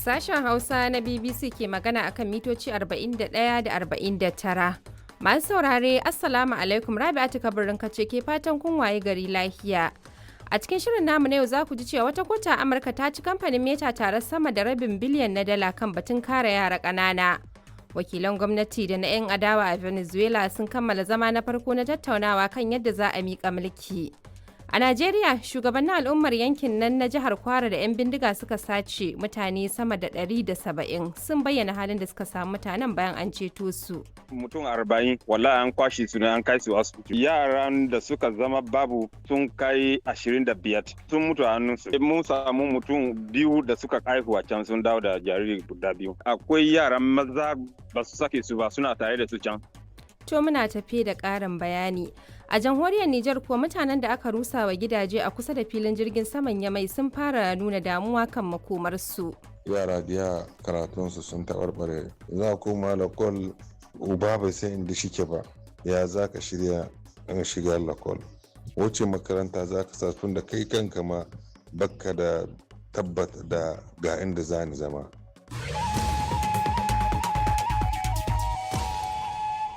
Sashen Hausa na BBC ke magana akan mitoci 41 da 49. Masu saurare, Assalamu alaikum, Rabi'atu Kabirin kace ke fatan kun waye gari lafiya. A cikin shirin namu na yau za ku ji cewa wata kota a Amurka ta ci kamfanin Meta tare sama da rabin biliyan na dala kan batun kare yara ƙanana. Wakilan gwamnati da na 'yan adawa a Venezuela sun kammala zama na farko na tattaunawa kan yadda za a miƙa mulki. A Najeriya, shugabannin al'ummar yankin nan na jihar Kwara da 'yan bindiga suka sace mutane sama da 170 sun bayyana halin da suka samu mutanen bayan an ceto su. Mutum 40 wallahi an kwashe su ne an kai su asibiti. Yaran da suka zama babu sun kai 25 sun mutu a hannunsu. Mun samu mutum 2 da suka haihu a can sun dawo da jariri guda 2. Akwai yaran maza ba su sake su ba suna tare da su can. To muna tafe da ƙarin bayani. A jamhuriyar Nijar kuwa mutanen da aka rusa wa gidaje a kusa da filin jirgin saman Yamai sun fara nuna damuwa kan makomarsu. Yara biya karatunsu sun taɓarɓare. Za koma lakol uba bai san inda shike ba. Ya za ka shirya an shiga lakol. Wace makaranta za ka sa tun da kai kanka ma bakka da tabbata da ga inda za ni zama.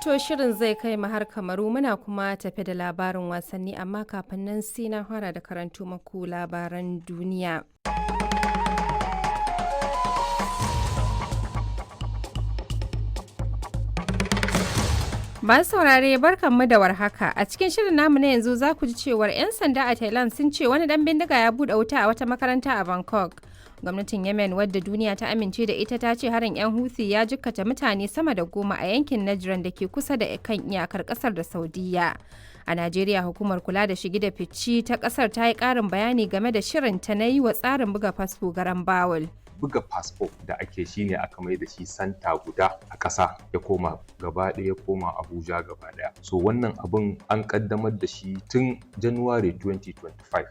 To shirin zai kai mu har Kamaru muna kuma tafe da labarin wasanni amma kafin nan sai na fara da karanto maku labaran duniya. Masu saurare barkanmu da warhaka. A cikin shirin namu na yanzu za ku ji cewar 'yan sanda a Thailand sun ce wani dan bindiga ya buɗe wuta a wata makaranta a Bangkok. Gwamnatin Yemen wadda duniya ta amince da ita ta ce harin 'yan Houthi ya jikkata mutane sama da 10 a yankin Nijar da ke kusa da kan iyakar kasar da Saudiya. A Najeriya hukumar kula da shige da fici ta kasar ta yi ƙarin bayani game da shirin ta na yi wa tsarin buga fasfo garan bawul. Buga fasfo da ake shi ne aka mai da shi santa guda a ƙasa ya koma gaba ɗaya ya koma Abuja gaba ɗaya. So wannan abin an ƙaddamar da shi tun January 2025.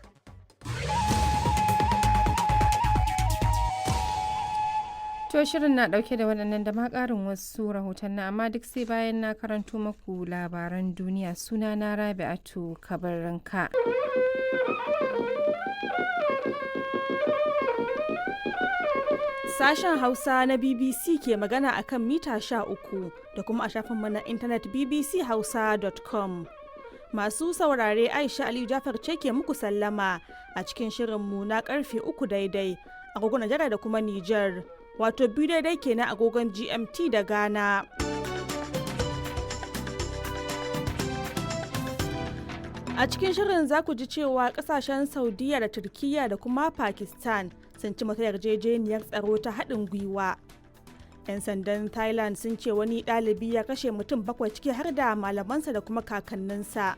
To shirin na dauke da waɗannan da ma ƙarin wasu rahotanni amma duk sai bayan na karanto maku labaran duniya suna na Rabi'atu Kabarinka. Sashen Hausa na BBC ke magana akan mita 13 da kuma a shafinmu na intanet bbchausa.com. Masu saurare Aisha Aliyu Jafar ce ke muku sallama a cikin shirinmu na karfe 3 daidai agogon Najeriya da kuma Nijar. Wato 2 daidai kenan agogon GMT da Ghana. A cikin shirin za ku ji cewa kasashen Saudiya da Turkiyya da kuma Pakistan sun ci mata yarjejeniyar tsaro ta haɗin gwiwa. 'Yan sandan Thailand sun ce wani ɗalibi ya kashe mutum 7 ciki har da malamansa da kuma kakanninsa.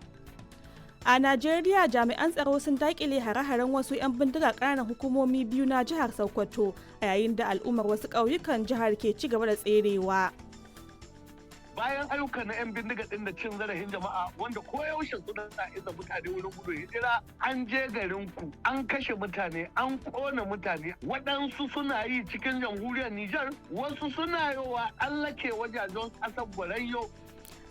A Najeriya jami'an tsaro sun dakile hare-haren wasu 'yan bindiga ƙananan hukumomi 2 na jihar Sokoto a yayin da al'ummar wasu ƙauyukan jihar ke ci gaba da tserewa. Bayan ayyukan na 'yan bindiga ɗin da cin zarafin jama'a wanda koyaushe suna isa mutane wurin gudun hijira an je garin ku an kashe mutane an kona mutane waɗansu suna yi cikin jamhuriyar Nijar wasu suna yowa tsallake wajajen ƙasar Borayyo.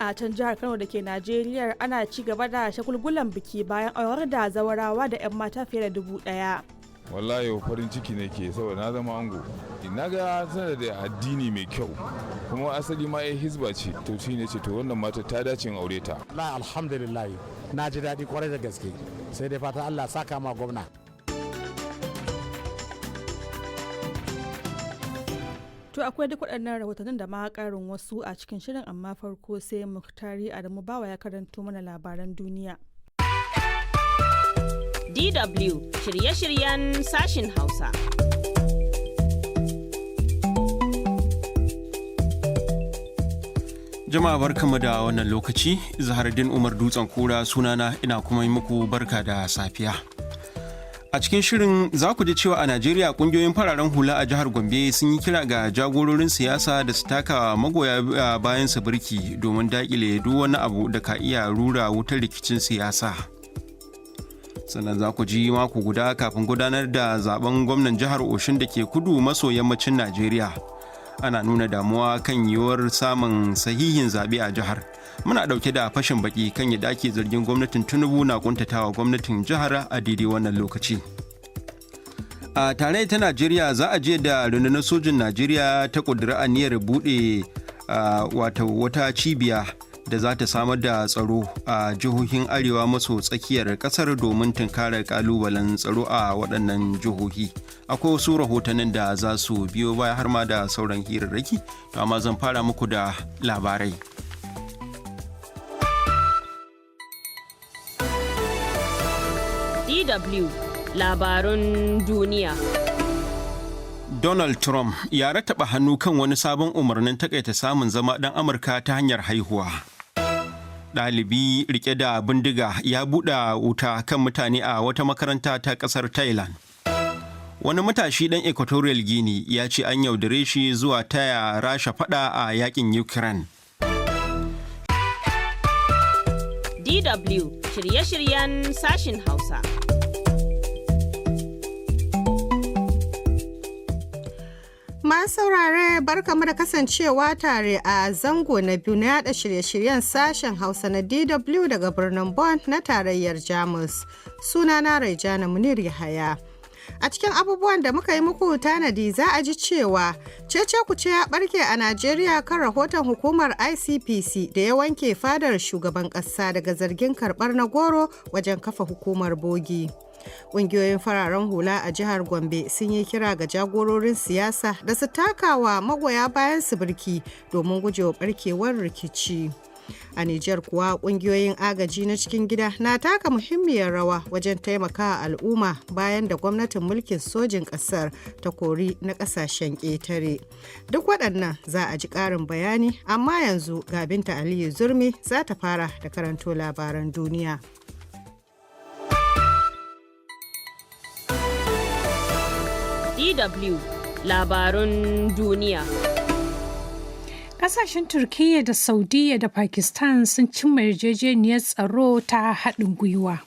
A can jihar Kano da ke Najeriya ana ci gaba da shagulgulan biki bayan aurar da zawarawa da 'yan mata fiye da 1,000. Wallahi farin ciki ne ke saboda na zama ango. Na ga tana da addini mai kyau kuma asali ma ya hizba ce to shi ne ce to wannan mata ta dace in aure ta. Alhamdulillah na ji daɗi kwarai da gaske sai dai fata Allah saka ma gwamna. To akwai duk waɗannan rahotannin da ma ƙarin wasu a cikin shirin amma farko sai Muktari Adamu Bawa ya karanto mana labaran duniya. DW shirye-shiryen sashin Hausa. Jama'a barkamu da wannan lokaci, Zahardin Umar Dutsen Kura sunana ina kuma yi muku barka da safiya. A cikin shirin za ku ji cewa a Najeriya kungiyoyin fararen hula a jihar Gombe sun yi kira ga jagororin siyasa da su taka magoya bayan su birki domin dakile duk wani abu da ka iya rura wutar rikicin siyasa. Sannan za ku ji mako guda kafin gudanar da zaben gwamnan jihar Oshun da ke kudu maso yammacin Najeriya. Ana nuna damuwa kan yiwuwar samun sahihin zaɓe a jihar. Muna ɗauke da fashin baki kan yadda ake zargin gwamnatin Tinubu na kuntatawa gwamnatin jihar a daidai wannan lokaci. A tare ta Najeriya za a je da rundunar sojin Najeriya ta ƙudiri aniyar buɗe wata cibiya da za ta samar da tsaro a jihohin arewa maso tsakiyar ƙasar domin tunkarar ƙalubalen tsaro a waɗannan jihohi. Akwai wasu rahotannin da za su biyo baya har ma da sauran hirarraki, to amma zan fara muku da labarai. DW Labarun duniya. Donald Trump ya rattaba hannu kan wani sabon umarnin takaita samun zama ɗan Amurka ta hanyar haihuwa. Ɗalibi rike da bindiga ya buɗe wuta kan mutane a wata makaranta ta ƙasar Thailand. Wani matashi ɗan Equatorial Guinea ya ce an yaudare shi zuwa taya Rasha faɗa a yakin Ukraine. DW shirye-shiryen sashin Hausa. Masu saurare barkamu da kasancewa tare a zango na biyu na yada shirye-shiryen sashen Hausa na DW daga birnin Bonn na tarayyar Jamus. Sunana Raijana Munir Yahaya. A cikin abubuwan da muka yi muku tanadi za a ji cewa cece-kuce ya barke a Najeriya kan rahoton hukumar ICPC da ya wanke fadar shugaban ƙasa daga zargin karɓar na goro wajen kafa hukumar bogi. Ƙungiyoyin fararen hula a jihar Gombe sun yi kira ga jagororin siyasa da su takawa magoya bayan su birki domin gujewa barkewar rikici. A Nijar kuwa ƙungiyoyin agaji na cikin gida na taka muhimmiyar rawa wajen taimakawa al'umma bayan da gwamnatin mulkin sojin ƙasar ta kori na ƙasashen ƙetare. Duk waɗannan za a ji ƙarin bayani, amma yanzu ga Binta Aliyu Zurmi za ta fara da karanto labaran duniya. DW Labarun duniya. Kasashen Turkiyya da Saudiya da Pakistan sun cimma yarjejeniyar tsaro ta haɗin gwiwa.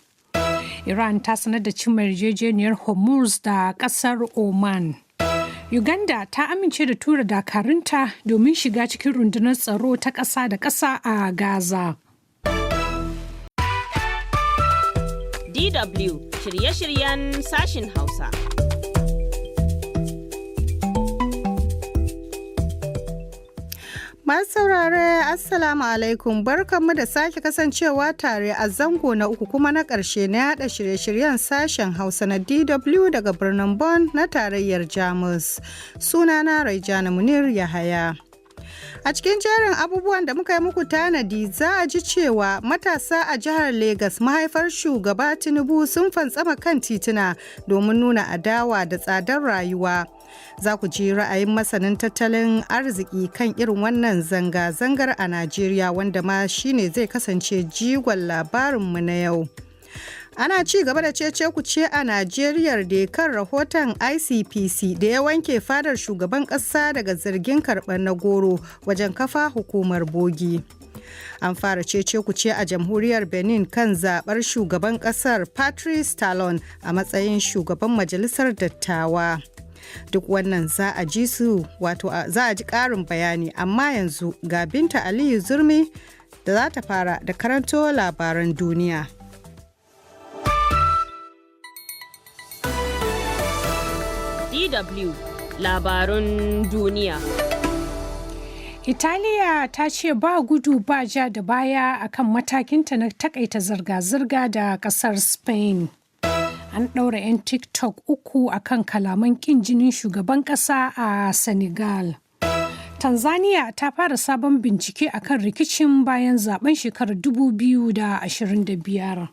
Iran ta sanar da cimma yarjejeniyar Hormuz da ƙasar Oman. Uganda ta amince da tura dakarunta domin shiga cikin rundunar tsaro ta ƙasa da ƙasa a Gaza. DW shirye-shiryen sashin Hausa. Masu saurare Assalamu alaikum, barkanmu da sake kasancewa tare a zango na uku kuma na ƙarshe na yada shirye-shiryen sashen Hausa na DW daga birnin Bonn na tarayyar Jamus. Sunana Raijana Munir Yahaya. A cikin jerin abubuwan da muka yi muku tanadi za a ji cewa matasa a jihar Legas mahaifar shugaba Tinubu sun fantsama kan tituna domin nuna adawa da tsadar rayuwa. Za ku ji ra'ayin masanin tattalin arziki kan irin wannan zanga-zangar a Najeriya wanda ma shine zai kasance jigon labarinmu na yau. Ana ci gaba da cece-kuce a Najeriya da kan rahoton ICPC da ya wanke fadar shugaban ƙasa daga zargin karɓar na goro wajen kafa hukumar bogi. An fara cece-kuce a jamhuriyar Benin kan zaɓar shugaban ƙasar Patrice Talon a matsayin shugaban majalisar dattawa. Duk wannan za a ji ƙarin bayani, amma yanzu ga Binta Aliyu Zurmi da za ta fara da karanto labaran duniya. DW Labarun duniya. Italiya ta ce ba gudu ba ja da baya akan matakinta na takaita zirga-zirga da ƙasar Spain. An ɗaura 'yan TikTok 3 akan kalaman ƙin jinin shugaban ƙasa a Senegal. Tanzania ta fara sabon bincike akan rikicin bayan zaben shekarar 2025.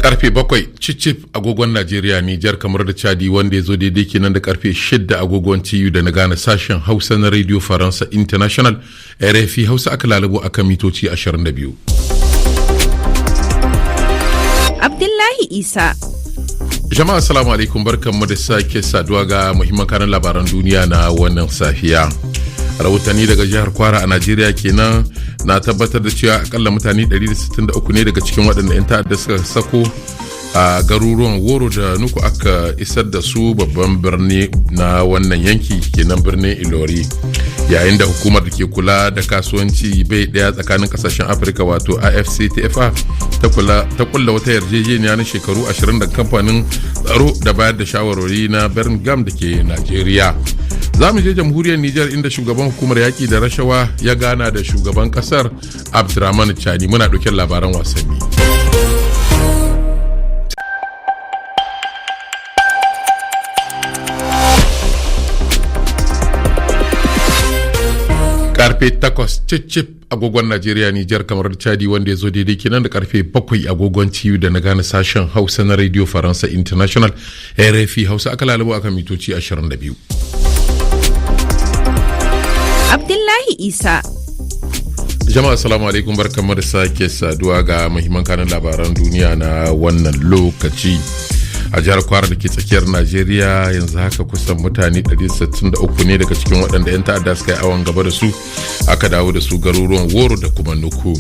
Karfe 7 cicif agogon Najeriya, Nijar, kamar da Chadi, wanda ya zo daidai kenan da karfe 6 agogon TU da na gane sashen Hausa na Radio Faransa International RFI Hausa aka lalabo akan mitoci 22. Abdullahi Isa. Jama'a assalamu alaikum, barkanmu da sake saduwa ga muhimman kanan labaran duniya na wannan safiya. Rahotanni daga jihar Kwara a Najeriya kenan na tabbatar da cewa akalla mutane 163 ne daga cikin waɗanda 'yan ta'adda suka sako a garuruwan Woro da Nuku aka isar da su babban birni na wannan yanki kenan birnin Ilori. yayin da hukumar da ke kula da kasuwanci bai daya tsakanin kasashen afirka wato afctfa ta kulla wata yarjejeniya na shekaru 20 da kamfanin tsaro da bayar da shawarwari na birmingham da ke najeriya. Za mu je jamhuriyar Nijar inda shugaban hukumar yaƙi da rashawa ya gana da shugaban ƙasar Abdurrahman Chani. Muna ɗauke labaran wasanni. Karfe 8 cicip agogon Najeriya Nijar kamar Chadi wanda ya zo daidai kenan da karfe 7 agogon TU da na gane sashen Hausa na Radio Faransa International RFI Hausa aka lalabo akan mitoci 22. Abdullahi Isa. Jama'a assalamu alaikum barkamu da sake saduwa ga muhimman kanin labaran duniya na wannan lokaci. A jihar Kwara da ke tsakiyar Najeriya yanzu haka kusan mutane 163 ne daga cikin waɗanda 'yan ta'adda suka yi awon gaba da su aka dawo da su garuruwan Woro da kuma Nuku.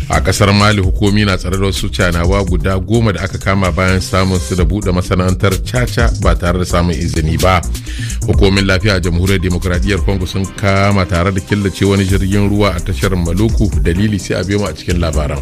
A kasar Mali hukumi na tsare da wasu canawa guda 10 da aka kama bayan samun su da buɗe masana'antar caca ba tare da samun izini ba. Hukumin lafiya a jamhuriyar demokradiyyar Congo sun kama tare da killace wani jirgin ruwa a tashar Maluku, dalili sai a biyo mu a cikin labaran.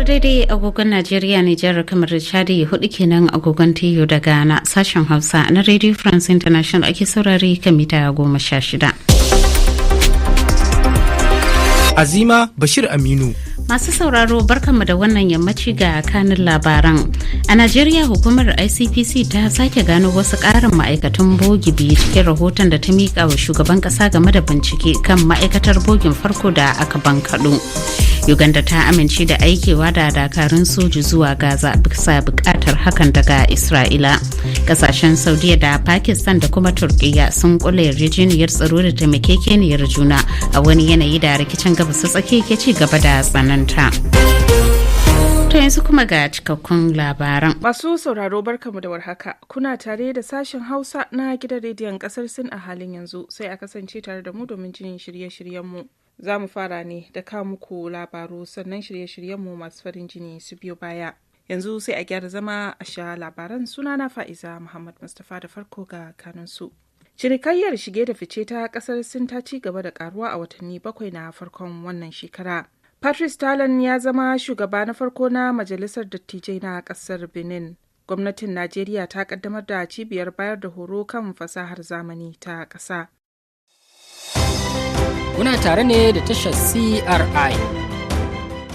daidai agogon Najeriya, Nijar, kamar da Chadi 4 kenan agogon TU da Ghana. Sashen Hausa na Radio France International ake saurari kan mita 16. Azima Bashir Aminu. Masu sauraro barkanmu da wannan yammaci ga kanin labaran. A Najeriya hukumar ICPC ta sake gano wasu ƙarin ma'aikatan bogi biyu cikin rahoton da ta miƙa wa shugaban ƙasa game da bincike kan ma'aikatar bogin farko da aka bankaɗo. Uganda ta amince da aikewa da dakarun soji zuwa Gaza bisa buƙatar hakan daga Isra'ila. Kasashen Saudiya da Pakistan da kuma Turkiyya sun kula yarjejeniyar tsaro da taimakekeniyar juna a wani yanayi da rikicin gabas ta tsakiya ke ci gaba da tsananta. To yanzu kuma ga cikakkun labaran. Masu sauraro barkamu da warhaka. Kuna tare da sashen Hausa na gidan rediyon kasar Sin a halin yanzu, sai a kasance tare da mu domin jin shirye-shiryenmu. Za mu fara ne da kawo muku labaru sannan shirye-shiryenmu masu farin jini su biyo baya. Yanzu sai a gyara zama a sha labaran. Sunana Fa'iza Muhammad Mustapha, da farko ga kanunsu. Cinikayyar shige da fice ta kasar Sin ta ci gaba da karuwa a watanni 7 na farkon wannan shekara. Patrice Talon ya zama shugaba na farko na Majalisar Dattijai na kasar Benin. Gwamnatin Najeriya ta kaddamar da cibiyar bayar da horo kan fasahar zamani ta ƙasa. Kuna tare ne da tashar CRI